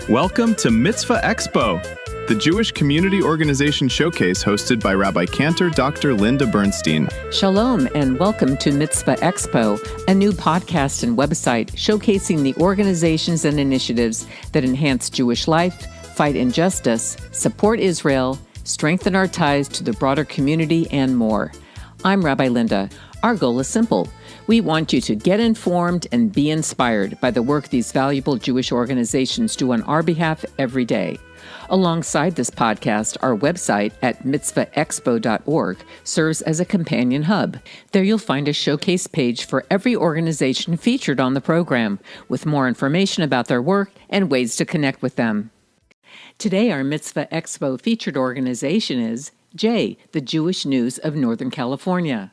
Welcome to Mitzvah Expo, the Jewish community organization showcase hosted by Rabbi Cantor Dr. Linda Bernstein. Shalom and welcome to Mitzvah Expo, a new podcast and website showcasing the organizations and initiatives that enhance Jewish life, fight injustice, support Israel, strengthen our ties to the broader community, and more. I'm Rabbi Linda. Our goal is simple. We want you to get informed and be inspired by the work these valuable Jewish organizations do on our behalf every day. Alongside this podcast, our website at mitzvahexpo.org serves as a companion hub. There you'll find a showcase page for every organization featured on the program, with more information about their work and ways to connect with them. Today, our Mitzvah Expo featured organization is J, the Jewish News of Northern California.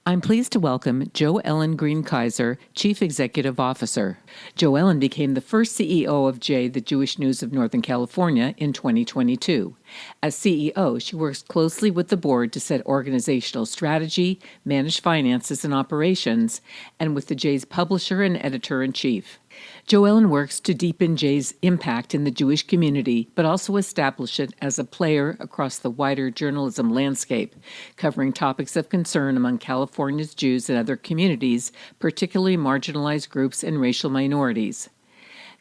I'm pleased to welcome Jo Ellen Green Kaiser, Chief Executive Officer. Jo Ellen became the first CEO of J, the Jewish News of Northern California, in 2022. As CEO, she works closely with the board to set organizational strategy, manage finances and operations, and with the J's publisher and editor-in-chief. Jo Ellen works to deepen J's impact in the Jewish community, but also establish it as a player across the wider journalism landscape, covering topics of concern among California's Jews and other communities, particularly marginalized groups and racial minorities.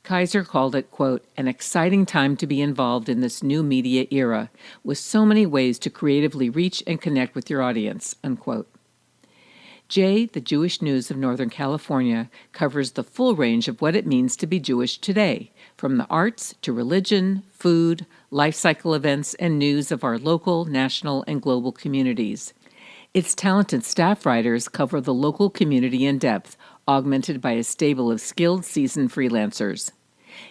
Kaiser called it, quote, an exciting time to be involved in this new media era, with so many ways to creatively reach and connect with your audience, unquote. J, the Jewish News of Northern California, covers the full range of what it means to be Jewish today, from the arts to religion, food, life cycle events, and news of our local, national, and global communities. Its talented staff writers cover the local community in depth, augmented by a stable of skilled, seasoned freelancers.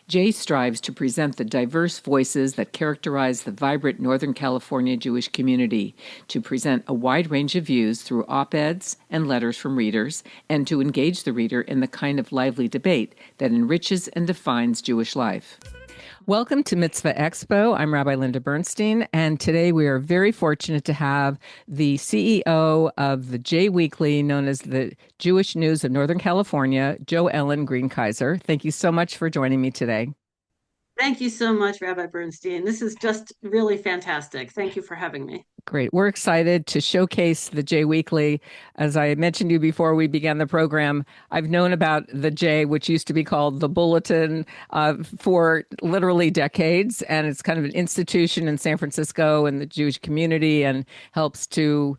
J strives to present the diverse voices that characterize the vibrant Northern California Jewish community, to present a wide range of views through op-eds and letters from readers, and to engage the reader in the kind of lively debate that enriches and defines Jewish life. Welcome to Mitzvah Expo. I'm Rabbi Linda Bernstein, and today we are very fortunate to have the CEO of the J Weekly, known as the Jewish News of Northern California, Jo Ellen Green Kaiser. Thank you so much for joining me today. Thank you so much, Rabbi Bernstein. This is just really fantastic. Thank you for having me. Great. We're excited to showcase the J Weekly. As I mentioned to you before we began the program, I've known about the J, which used to be called the Bulletin, for literally decades. And it's kind of an institution in San Francisco and the Jewish community, and helps to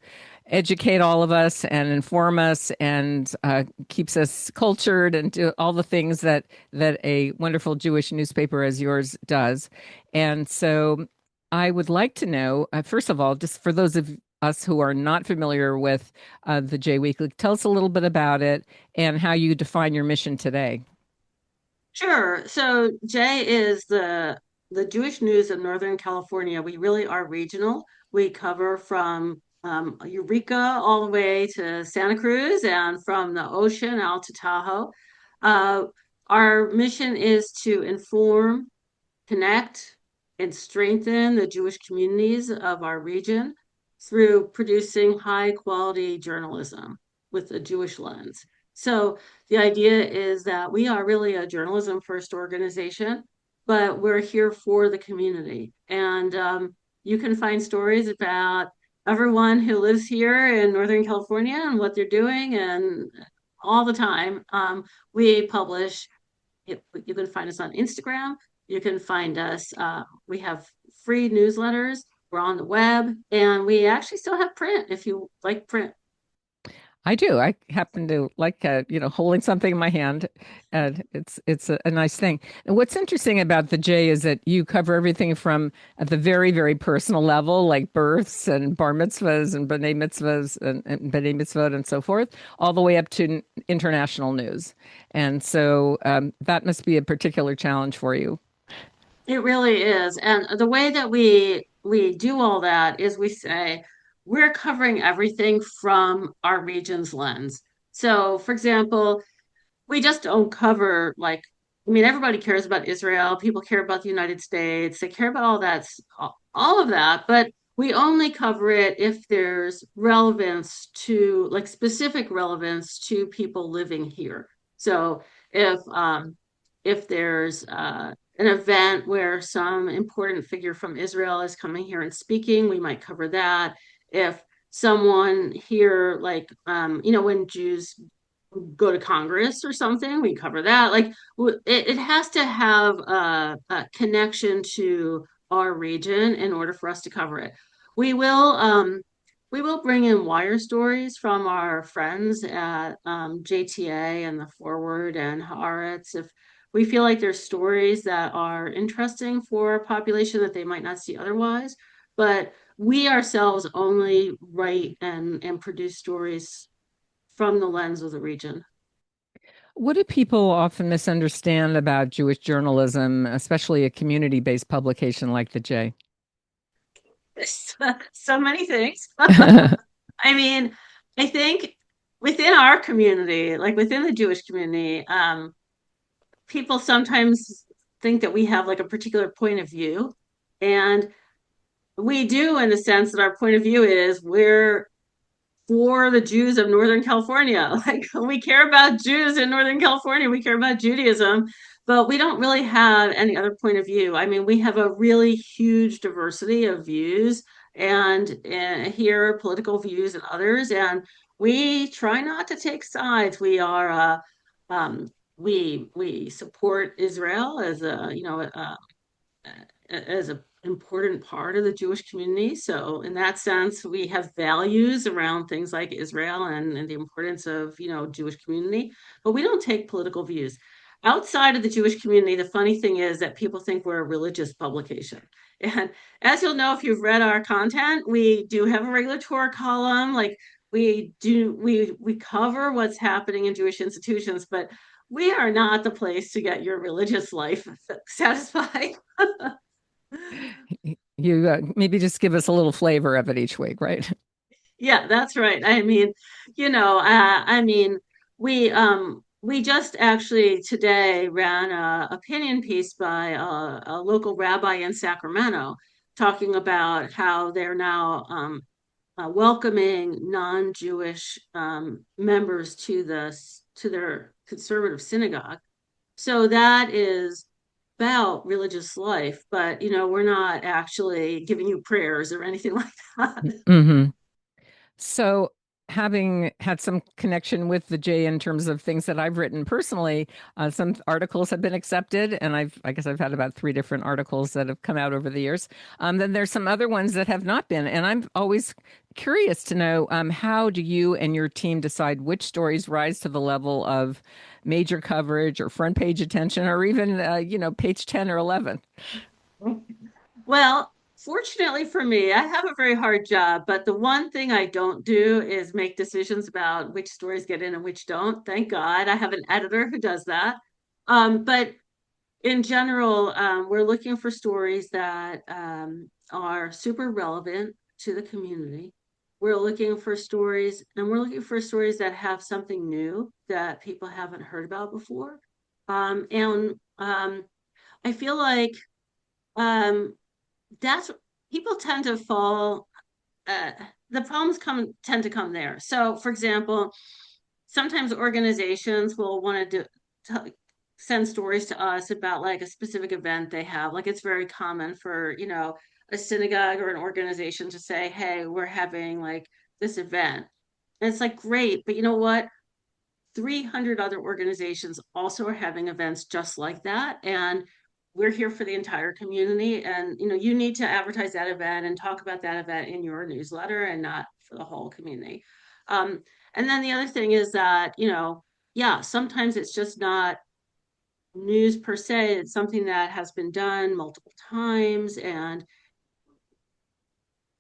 educate all of us and inform us and keeps us cultured and do all the things that a wonderful Jewish newspaper as yours does. And so I would like to know, first of all, just for those of us who are not familiar with the J Weekly, tell us a little bit about it and how you define your mission today. Sure. So J is the Jewish News of Northern California. We really are regional. We cover from Eureka all the way to Santa Cruz, and from the ocean out to Tahoe. Our mission is to inform, connect, and strengthen the Jewish communities of our region through producing high quality journalism with a Jewish lens. So the idea is that we are really a journalism first organization, but we're here for the community. And you can find stories about everyone who lives here in Northern California and what they're doing, and all the time. We publish, you can find us on Instagram. You can find us, we have free newsletters. We're on the web, and we actually still have print if you like print. I do. I happen to like, holding something in my hand, and it's a nice thing. And what's interesting about the J is that you cover everything from at the very, very personal level, like births and bar mitzvahs and b'nai mitzvahs and b'nai mitzvot and so forth, all the way up to international news. And so that must be a particular challenge for you. It really is. And the way that we do all that is we say we're covering everything from our region's lens. So, for example, we just don't cover, like, I mean, everybody cares about Israel, people care about the United States, they care about all of that, but we only cover it if there's relevance to, like, specific relevance to people living here. So if there's an event where some important figure from Israel is coming here and speaking, we might cover that. If someone here, like, when Jews go to Congress or something, we cover that. Like, it has to have a connection to our region in order for us to cover it. We will we will bring in wire stories from our friends at JTA and the Forward and Haaretz if we feel like there's stories that are interesting for a population that they might not see otherwise. But we ourselves only write and produce stories from the lens of the region. What do people often misunderstand about Jewish journalism, especially a community-based publication like the J? So many things. I mean, I think within our community, like within the Jewish community, people sometimes think that we have like a particular point of view. And we do, in the sense that our point of view is we're for the Jews of Northern California. Like, we care about Jews in Northern California, we care about Judaism, but we don't really have any other point of view. I mean, we have a really huge diversity of views and here political views and others, and we try not to take sides. We are we support Israel as as an important part of the Jewish community. So in that sense, we have values around things like Israel and the importance of, Jewish community, but we don't take political views. Outside of the Jewish community, the funny thing is that people think we're a religious publication. And as you'll know, if you've read our content, we do have a regular Torah column. Like, we cover what's happening in Jewish institutions, but we are not the place to get your religious life satisfied. You maybe just give us a little flavor of it each week, right? Yeah, that's right. We just actually today ran a opinion piece by a local rabbi in Sacramento talking about how they're now welcoming non-Jewish members to their conservative synagogue. So that is about religious life, but we're not actually giving you prayers or anything like that. Mm-hmm. So, having had some connection with the J in terms of things that I've written personally, some articles have been accepted, and I guess I've had about 3 different articles that have come out over the years. Then there's some other ones that have not been, and I'm always curious to know how do you and your team decide which stories rise to the level of major coverage or front page attention, or even page 10 or 11? Well, fortunately for me, I have a very hard job, but the one thing I don't do is make decisions about which stories get in and which don't. Thank God I have an editor who does that. But in general, we're looking for stories that are super relevant to the community. We're looking for stories that have something new that people haven't heard about before. And I feel like um, that's people tend to fall uh, the problems tend to come there. So for example, sometimes organizations will want to send stories to us about like a specific event they have. Like, it's very common for a synagogue or an organization to say, hey, we're having like this event, and it's like, great, but you know what, 300 other organizations also are having events just like that. And we're here for the entire community. And, you need to advertise that event and talk about that event in your newsletter and not for the whole community. Um, and then the other thing is that, yeah, sometimes it's just not news per se. It's something that has been done multiple times and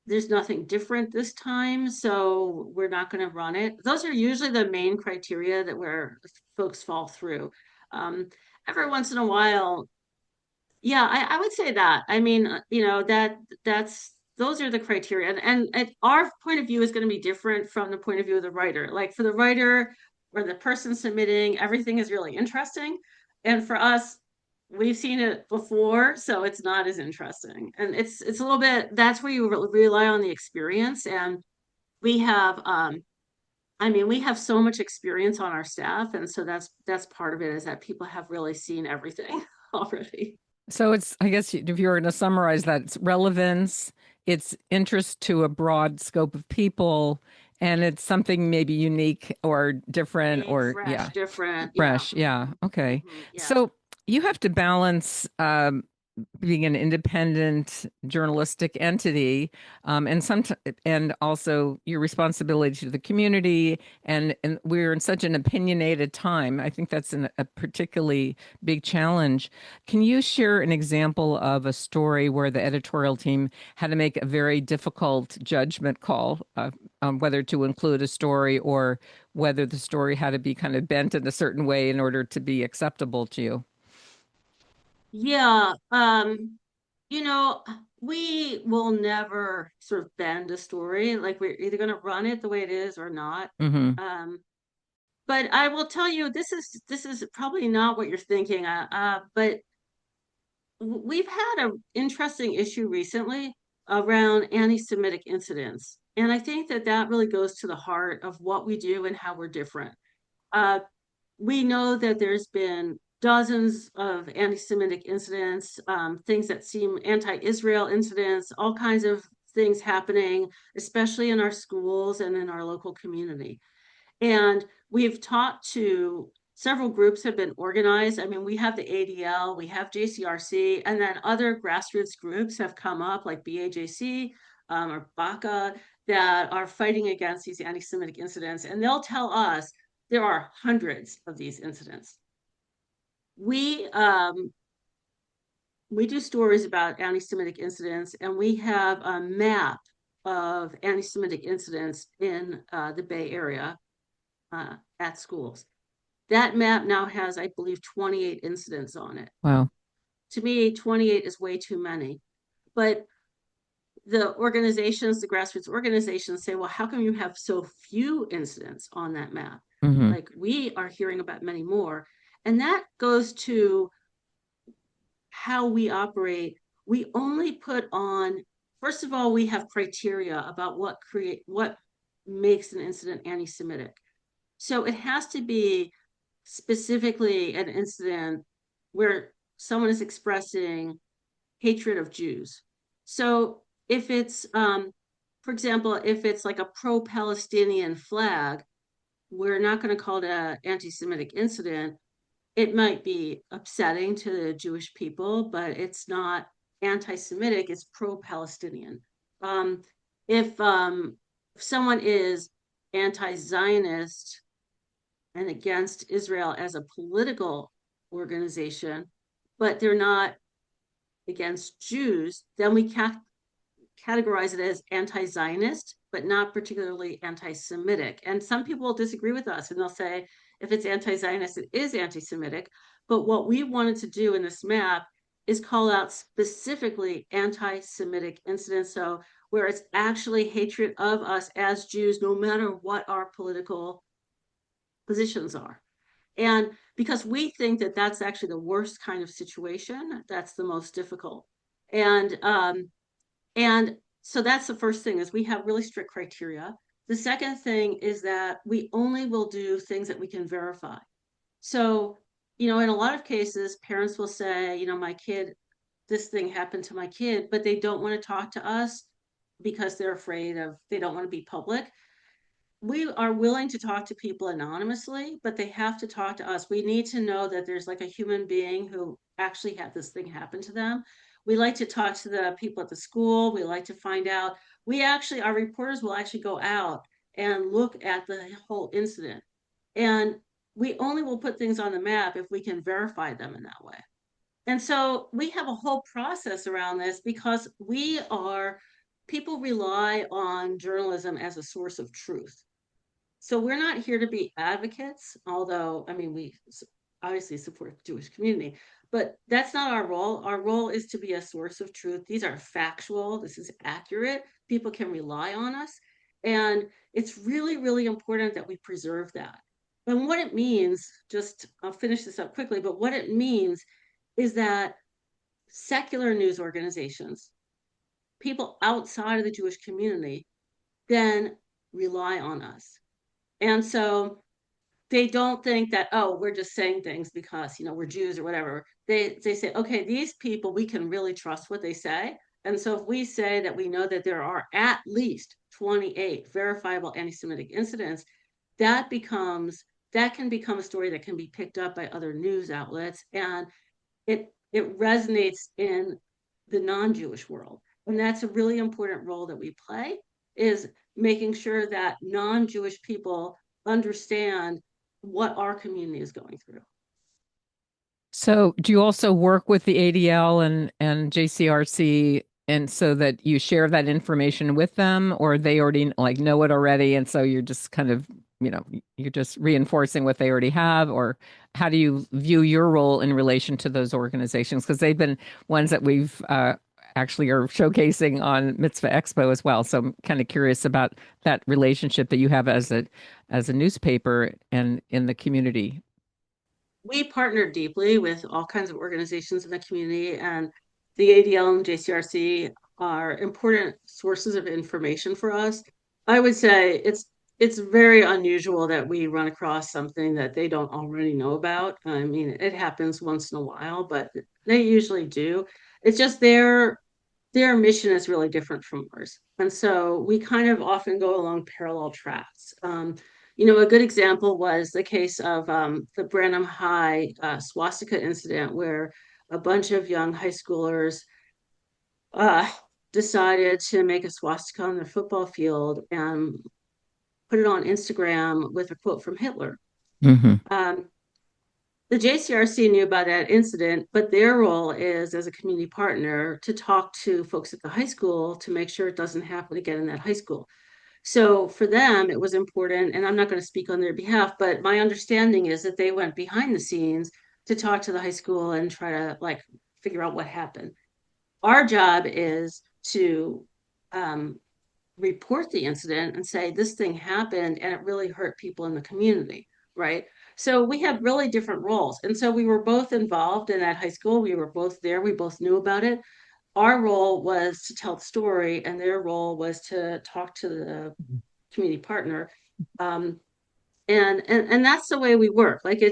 there's nothing different this time, so we're not going to run it. Those are usually the main criteria that where folks fall through. Um, every once in a while, yeah, I would say that. I mean, that's those are the criteria, and our point of view is going to be different from the point of view of the writer. Like, for the writer or the person submitting, everything is really interesting, and for us, we've seen it before, so it's not as interesting. And it's a little bit, that's where you rely on the experience, and we have we have so much experience on our staff, and so that's part of it, is that people have really seen everything already. So it's, I guess, if you were going to summarize that, it's relevance, it's interest to a broad scope of people, and it's something maybe unique or different Unique, or, fresh, yeah, different. Yeah. fresh. Yeah. Okay. Yeah. So you have to balance being an independent journalistic entity, and and also your responsibility to the community. And we're in such an opinionated time. I think that's a particularly big challenge. Can you share an example of a story where the editorial team had to make a very difficult judgment call on whether to include a story or whether the story had to be kind of bent in a certain way in order to be acceptable to you? Yeah. You know, we will never sort of bend a story. Like we're either going to run it the way it is or not. Mm-hmm. Um, but I will tell you, this is probably not what you're thinking. But we've had an interesting issue recently around anti-Semitic incidents, and I think that that really goes to the heart of what we do and how we're different. Uh, we know that there's been dozens of anti-Semitic incidents, things that seem anti-Israel incidents, all kinds of things happening, especially in our schools and in our local community. And we've talked to several groups have been organized. I mean, we have the ADL, we have JCRC, and then other grassroots groups have come up like BAJC or BACA that are fighting against these anti-Semitic incidents. And they'll tell us there are hundreds of these incidents. We we do stories about anti-Semitic incidents, and we have a map of anti-Semitic incidents in the Bay Area at schools. That map now has, I believe, 28 incidents on it. Wow. To me, 28 is way too many. But the organizations, the grassroots organizations say, well, how come you have so few incidents on that map? Mm-hmm. Like we are hearing about many more. And that goes to how we operate. We only put on, first of all, we have criteria about what makes an incident anti-Semitic. So it has to be specifically an incident where someone is expressing hatred of Jews. So if it's, for example, if it's like a pro-Palestinian flag, we're not going to call it an anti-Semitic incident. It might be upsetting to the Jewish people, but it's not anti-Semitic. It's pro-Palestinian. Um, if someone is anti-Zionist and against Israel as a political organization, but they're not against Jews, then we categorize it as anti-Zionist, but not particularly anti-Semitic. And some people will disagree with us and they'll say, if it's anti-Zionist, it is anti-Semitic. But what we wanted to do in this map is call out specifically anti-Semitic incidents. So where it's actually hatred of us as Jews, no matter what our political positions are. And because we think that that's actually the worst kind of situation, that's the most difficult. And and so that's the first thing is we have really strict criteria. The second thing is that we only will do things that we can verify. So, in a lot of cases, parents will say, my kid, this thing happened to my kid, but they don't want to talk to us because they don't want to be public. We are willing to talk to people anonymously, but they have to talk to us. We need to know that there's like a human being who actually had this thing happen to them. We like to talk to the people at the school. We like to find out. Our reporters will actually go out and look at the whole incident. And we only will put things on the map if we can verify them in that way. And so we have a whole process around this because people rely on journalism as a source of truth. So we're not here to be advocates, although, I mean, we obviously support the Jewish community, but that's not our role. Our role is to be a source of truth. These are factual, this is accurate. People can rely on us. And it's really, really important that we preserve that. And what it means, I'll finish this up quickly, but what it means is that secular news organizations, people outside of the Jewish community, then rely on us. And so they don't think that, oh, we're just saying things because, we're Jews or whatever. They say, okay, these people, we can really trust what they say. And so if we say that we know that there are at least 28 verifiable anti-Semitic incidents, that can become a story that can be picked up by other news outlets, and it resonates in the non-Jewish world. And that's a really important role that we play, is making sure that non-Jewish people understand what our community is going through. So, do you also work with the ADL and JCRC, and so that you share that information with them, or they already like know it already, and so you're just kind of, you're just reinforcing what they already have, or how do you view your role in relation to those organizations? Because they've been ones that we've actually are showcasing on Mitzvah Expo as well. So I'm kind of curious about that relationship that you have as a newspaper and in the community. We partner deeply with all kinds of organizations in the community, and the ADL and JCRC are important sources of information for us. I would say it's very unusual that we run across something that they don't already know about. I mean, it happens once in a while, but they usually do. It's just their mission is really different from ours. And so we kind of often go along parallel tracks. A good example was the case of the Branham High swastika incident, where a bunch of young high schoolers uh, decided to make a swastika on their football field and put it on Instagram with a quote from Hitler. Mm-hmm. The JCRC knew about that incident, but their role is, as a community partner, to talk to folks at the high school to make sure it doesn't happen again in that high school. So for them, it was important, and I'm not going to speak on their behalf, but my understanding is that they went behind the scenes to talk to the high school and try to figure out what happened. Our job is to report the incident and say this thing happened and it really hurt people in the community, right? So we had really different roles. And so we were both involved in that high school. We were both there. We both knew about it. Our role was to tell the story, and their role was to talk to the community partner. And that's the way we work. Like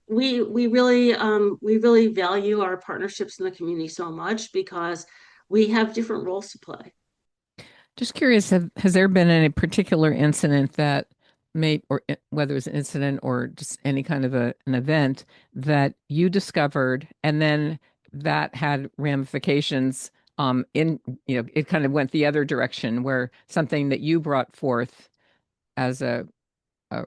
we really value our partnerships in the community so much because we have different roles to play. Just curious, has there been any particular incident that or whether it's an incident or just any kind of an event that you discovered and then that had ramifications it kind of went the other direction, where something that you brought forth as a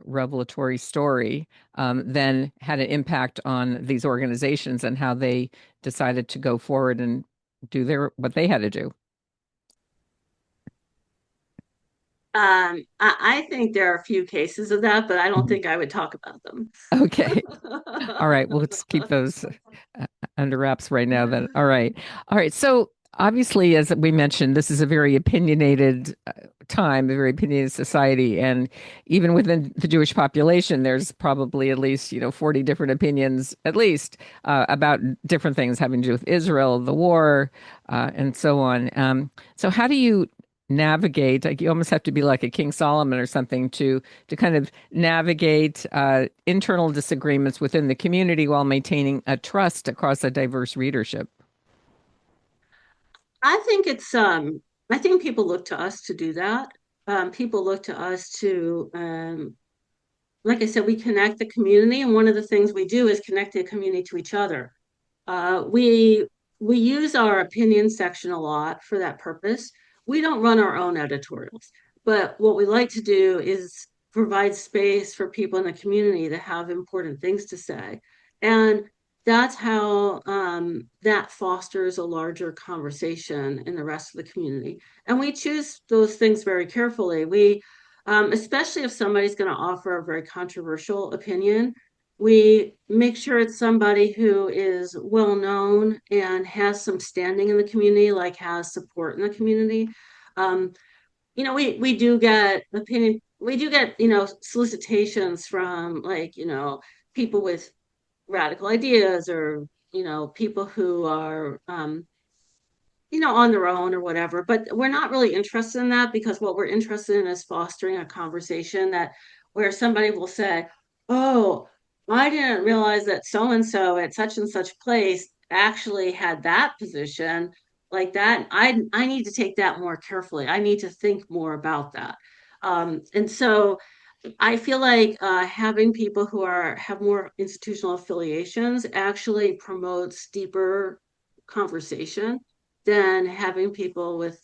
revelatory story then had an impact on these organizations and how they decided to go forward and do what they had to do? I think there are a few cases of that, but I don't think I would talk about them. Okay. All right. Well, let's keep those under wraps right now then. All right. All right. So obviously, as we mentioned, this is a very opinionated time, a very opinionated society. And even within the Jewish population, there's probably at least, 40 different opinions, at least, about different things having to do with Israel, the war, and so on. So how do you navigate? Like, you almost have to be like a King Solomon or something to kind of navigate internal disagreements within the community while maintaining a trust across a diverse readership. I think I think people look to us to do that. People look to us to like I said, we connect the community, and one of the things we do is connect the community to each other. We use our opinion section a lot for that purpose. We don't run our own editorials, but what we like to do is provide space for people in the community to have important things to say. And that's how that fosters a larger conversation in the rest of the community. And we choose those things very carefully. Especially if somebody's going to offer a very controversial opinion, we make sure it's somebody who is well known and has some standing in the community, like has support in the community. Um, we do get solicitations from people with radical ideas, or people who are on their own or whatever. But we're not really interested in that, because what we're interested in is fostering a conversation where somebody will say, oh, I didn't realize that so and so at such and such place actually had that position like that. I need to take that more carefully. I need to think more about that. And so I feel like having people who are have more institutional affiliations actually promotes deeper conversation than having people with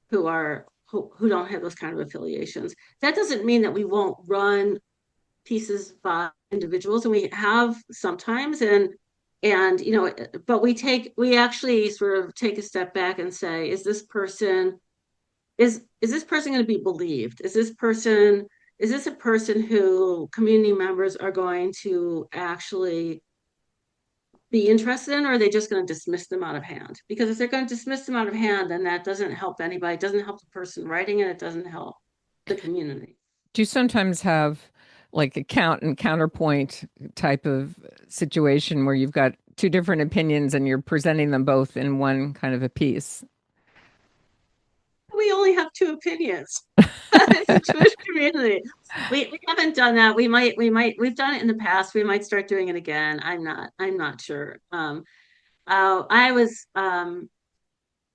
who don't have those kind of affiliations. That doesn't mean that we won't run pieces by individuals, and we have sometimes, and but we actually sort of take a step back and say, is this person going to be believed? Is this a person who community members are going to actually be interested in, or are they just going to dismiss them out of hand? Because if they're going to dismiss them out of hand, then that doesn't help anybody. It doesn't help the person writing it. It doesn't help the community. Do you sometimes have like a count and counterpoint type of situation where you've got two different opinions and you're presenting them both in one kind of a piece? We only have two opinions. It's a Jewish community. We haven't done that. We've done it in the past. We might start doing it again. I'm not sure. I was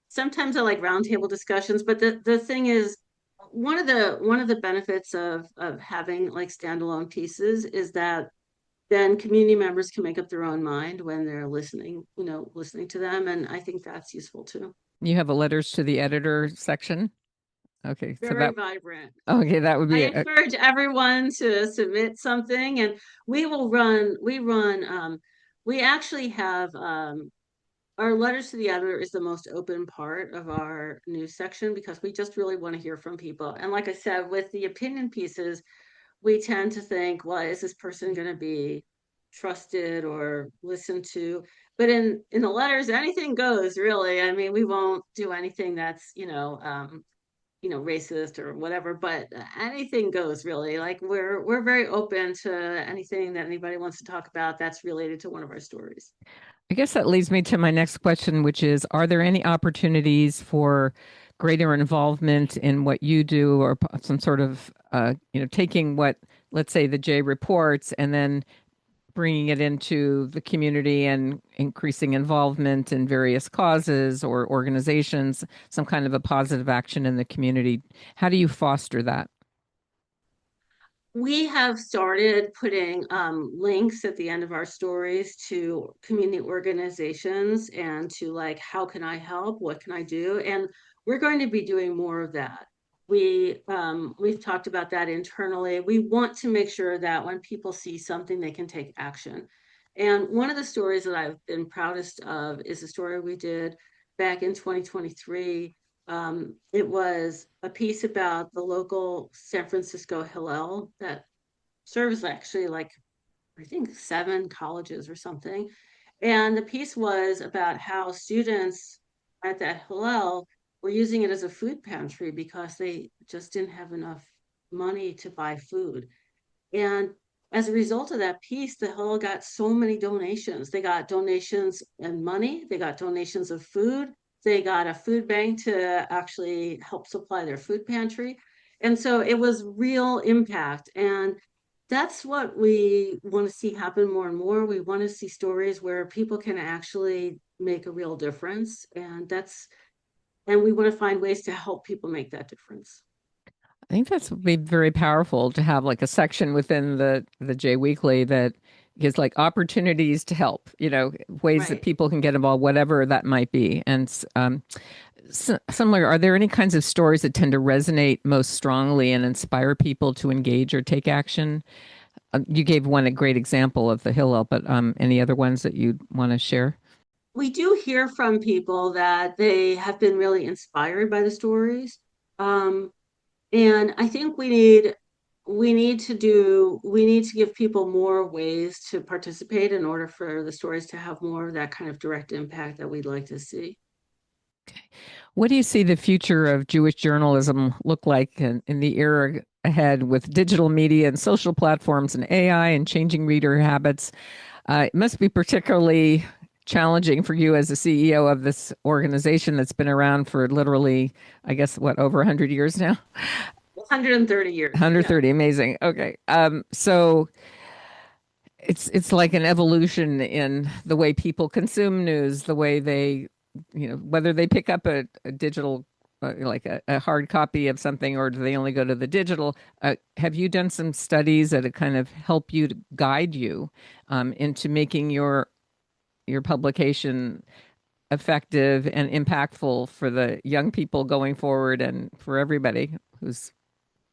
sometimes I like roundtable discussions, but the thing is, one of the benefits of having like standalone pieces is that then community members can make up their own mind when they're listening, listening to them, and I think that's useful too. You have a letters to the editor section. Okay, so Very vibrant. that would I be encourage everyone to submit something, and we actually have our letters to the editor is the most open part of our news section because we just really want to hear from people. And like I said, with the opinion pieces, we tend to think, well, is this person going to be trusted or listened to? But in the letters, anything goes, really. I mean, we won't do anything that's, racist or whatever, but anything goes, really. Like we're very open to anything that anybody wants to talk about that's related to one of our stories. I guess that leads me to my next question, which is, are there any opportunities for greater involvement in what you do or some sort of, taking what, let's say, the J reports and then bringing it into the community and increasing involvement in various causes or organizations, some kind of a positive action in the community? How do you foster that? We have started putting links at the end of our stories to community organizations and to like, how can I help? What can I do? And we're going to be doing more of that. We've talked about that internally. We want to make sure that when people see something, they can take action. And one of the stories that I've been proudest of is a story we did back in 2023. It was a piece about the local San Francisco Hillel that serves actually like, I think, 7 colleges or something. And the piece was about how students at that Hillel were using it as a food pantry because they just didn't have enough money to buy food. And as a result of that piece, the Hillel got so many donations. They got donations in money, they got donations of food, they got a food bank to actually help supply their food pantry. And so it was real impact. And that's what we want to see happen more and more. We want to see stories where people can actually make a real difference. And we want to find ways to help people make that difference. I think that's would be very powerful to have like a section within the J Weekly that gives like opportunities to help, ways that Right. people can get involved, whatever that might be. And similar, are there any kinds of stories that tend to resonate most strongly and inspire people to engage or take action? You gave one a great example of the Hillel, but any other ones that you'd want to share? We do hear from people that they have been really inspired by the stories. Um, and I think we need to give people more ways to participate in order for the stories to have more of that kind of direct impact that we'd like to see. What do you see the future of Jewish journalism look like in the era ahead with digital media and social platforms and AI and changing reader habits? It must be particularly challenging for you as the CEO of this organization that's been around for literally, I guess, what, over 100 years now? 130 years. Yeah. 130, amazing. Okay. So it's like an evolution in the way people consume news, the way they, whether they pick up a digital, like a hard copy of something, or do they only go to the digital? Have you done some studies that kind of help you to guide you into making your publication effective and impactful for the young people going forward and for everybody who's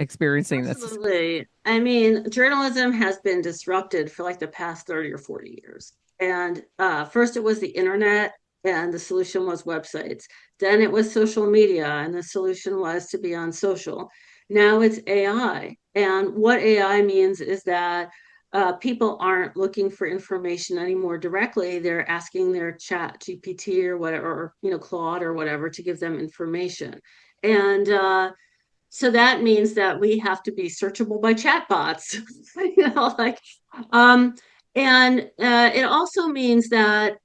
experiencing this? Absolutely. I mean, journalism has been disrupted for like the past 30 or 40 years. And first it was the internet, and the solution was websites. Then it was social media, and the solution was to be on social. Now it's AI. And what AI means is that people aren't looking for information anymore directly. They're asking their chat GPT or whatever, or, Claude or whatever to give them information. And so that means that we have to be searchable by chatbots, like, um, and it also means that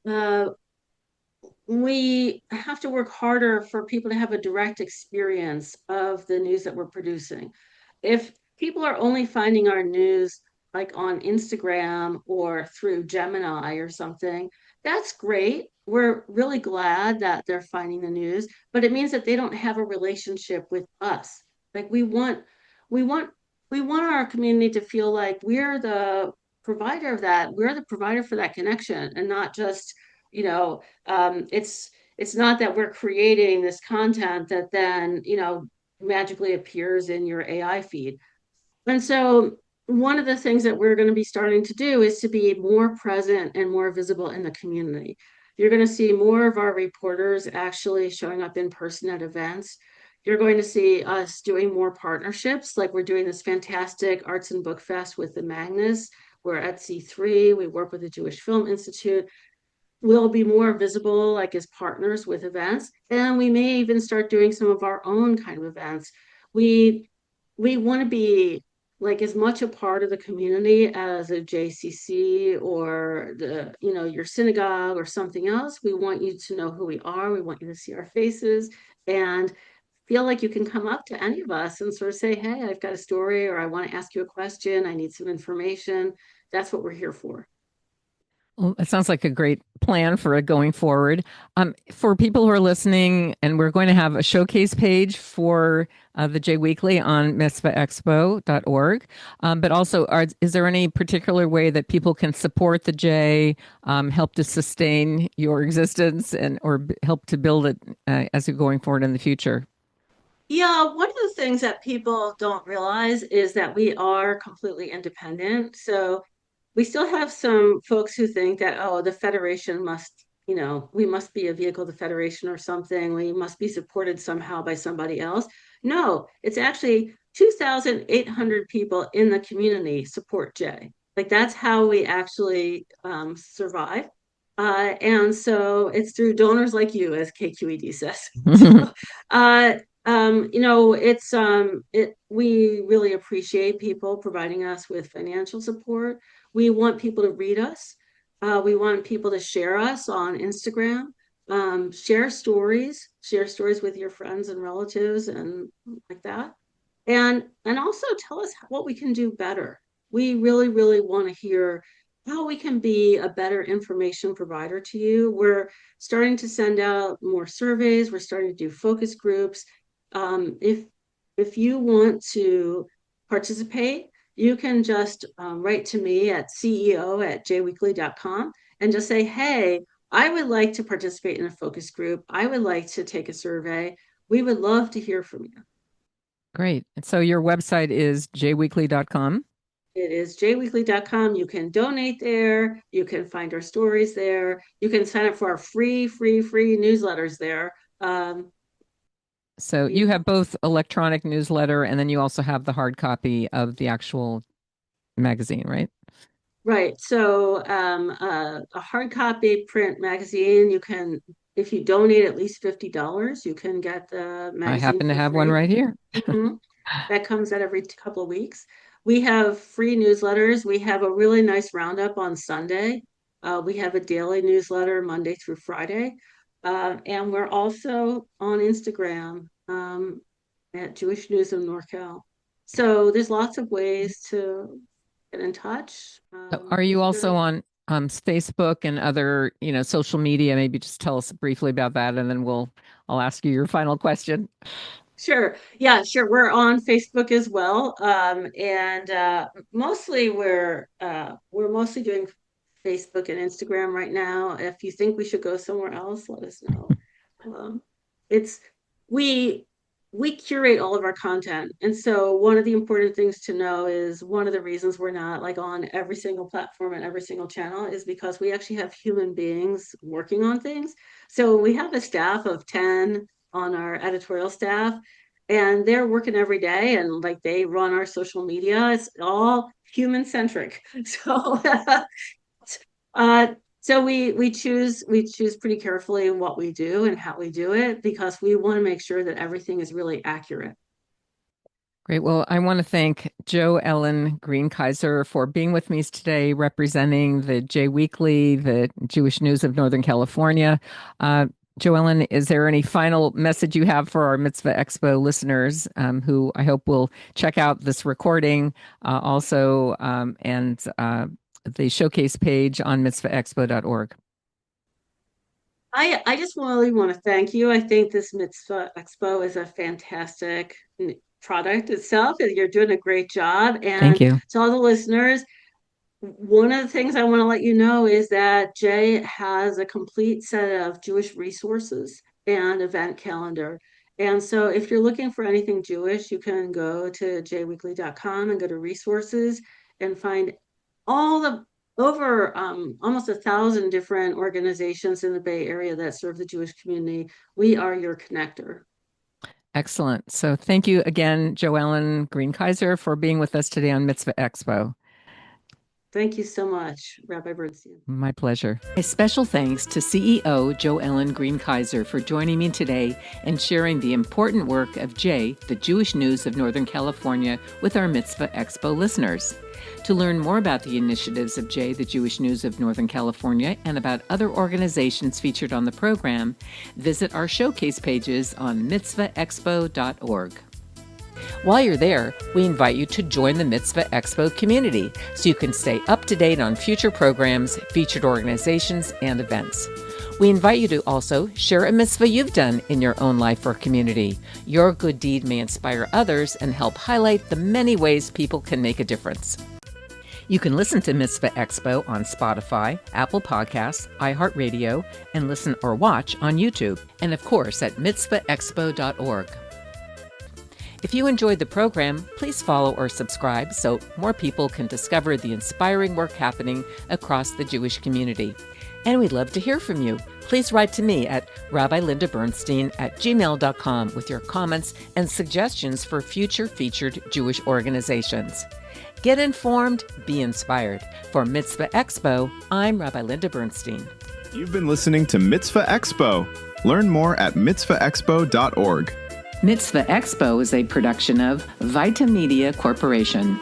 we have to work harder for people to have a direct experience of the news that we're producing. If people are only finding our news like on Instagram or through Gemini or something, that's great. We're really glad that they're finding the news, but it means that they don't have a relationship with us. Like we want, we want our community to feel like we're the provider of that. We're the provider for that connection, and not just, you know, it's not that we're creating this content that then, magically appears in your AI feed. And so one of the things that we're going to be starting to do is to be more present and more visible in the community. You're going to see more of our reporters actually showing up in person at events. You're going to see us doing more partnerships, like we're doing this fantastic Arts and Book Fest with the Magnus. We're at C3. We work with the Jewish Film Institute. We'll be more visible, like as partners with events, and we may even start doing some of our own kind of events. We we want to be like as much a part of the community as a JCC or the, your synagogue or something else. We want you to know who we are. We want you to see our faces and feel like you can come up to any of us and sort of say, hey, I've got a story, or I want to ask you a question, I need some information. That's what we're here for. Well, it sounds like a great plan for it going forward. For people who are listening, and we're going to have a showcase page for the J Weekly on mitzvahexpo.org. But also, is there any particular way that people can support the J, help to sustain your existence, and or help to build it as you're going forward in the future? Yeah, one of the things that people don't realize is that we are completely independent. So we still have some folks who think that, oh, the Federation must, we must be a vehicle of the Federation or something. We must be supported somehow by somebody else. No, it's actually 2,800 people in the community support Jay. Like that's how we actually survive. And so it's through donors like you, as KQED says. So, uh, we really appreciate people providing us with financial support. We want people to read us. We want people to share us on Instagram. Share stories with your friends and relatives and like that. And also tell us what we can do better. We really, really want to hear how we can be a better information provider to you. We're starting to send out more surveys. We're starting to do focus groups. If you want to participate, you can just write to me at ceo@jweekly.com and just say, hey, I would like to participate in a focus group. I would like to take a survey. We would love to hear from you. Great. And so your website is jweekly.com. It is jweekly.com. You can donate there. You can find our stories there. You can sign up for our free newsletters there. So you have both electronic newsletter, and then you also have the hard copy of the actual magazine, right? Right. So a hard copy print magazine, you can, if you donate at least $50, you can get the I magazine happen to for have one free. right here. Mhm. That comes out every couple of weeks. We have free newsletters. We have a really nice roundup on Sunday. We have a daily newsletter Monday through Friday. And we're also on Instagram at Jewish News of NorCal. So there's lots of ways to get in touch. Are you also on Facebook and other, social media? Maybe just tell us briefly about that, and then I'll ask you your final question. Sure. Yeah, sure. We're on Facebook as well. And mostly we're mostly doing Facebook and Instagram right now. If you think we should go somewhere else, let us know. It's we we curate all of our content. And so one of the important things to know is one of the reasons we're not like on every single platform and every single channel is because we actually have human beings working on things. So we have a staff of 10 on our editorial staff, and they're working every day, and like they run our social media. It's all human centric. So uh so we choose pretty carefully what we do and how we do it because we want to make sure that everything is really accurate. Great. Well, I want to thank Jo Ellen Green Kaiser for being with me today, representing the J Weekly, the Jewish News of Northern California. Jo Ellen, is there any final message you have for our Mitzvah Expo listeners who I hope will check out this recording and the showcase page on mitzvahexpo.org? I just really want to thank you. I think this Mitzvah Expo is a fantastic product itself. You're doing a great job. Thank And you. to all the listeners, one of the things I want to let you know is that Jay has a complete set of Jewish resources and event calendar. And so if you're looking for anything Jewish, you can go to jweekly.com and go to resources and find all the over almost 1,000 different organizations in the Bay Area that serve the Jewish community. We are your connector. Excellent. So thank you again, Jo Ellen Green Kaiser, for being with us today on Mitzvah Expo. Thank you so much, Rabbi Bernstein. My pleasure. A special thanks to CEO Jo Ellen Green Kaiser for joining me today and sharing the important work of J, the Jewish News of Northern California, with our Mitzvah Expo listeners. To learn more about the initiatives of J, the Jewish News of Northern California, and about other organizations featured on the program, visit our showcase pages on mitzvahexpo.org. While you're there, we invite you to join the Mitzvah Expo community so you can stay up to date on future programs, featured organizations, and events. We invite you to also share a mitzvah you've done in your own life or community. Your good deed may inspire others and help highlight the many ways people can make a difference. You can listen to Mitzvah Expo on Spotify, Apple Podcasts, iHeartRadio, and listen or watch on YouTube, and of course at mitzvahexpo.org. If you enjoyed the program, please follow or subscribe so more people can discover the inspiring work happening across the Jewish community. And we'd love to hear from you. Please write to me at rabbilindabernstein@gmail.com with your comments and suggestions for future featured Jewish organizations. Get informed, be inspired. For Mitzvah Expo, I'm Rabbi Linda Bernstein. You've been listening to Mitzvah Expo. Learn more at mitzvahexpo.org. Mitzvah Expo is a production of Vita Media Corporation.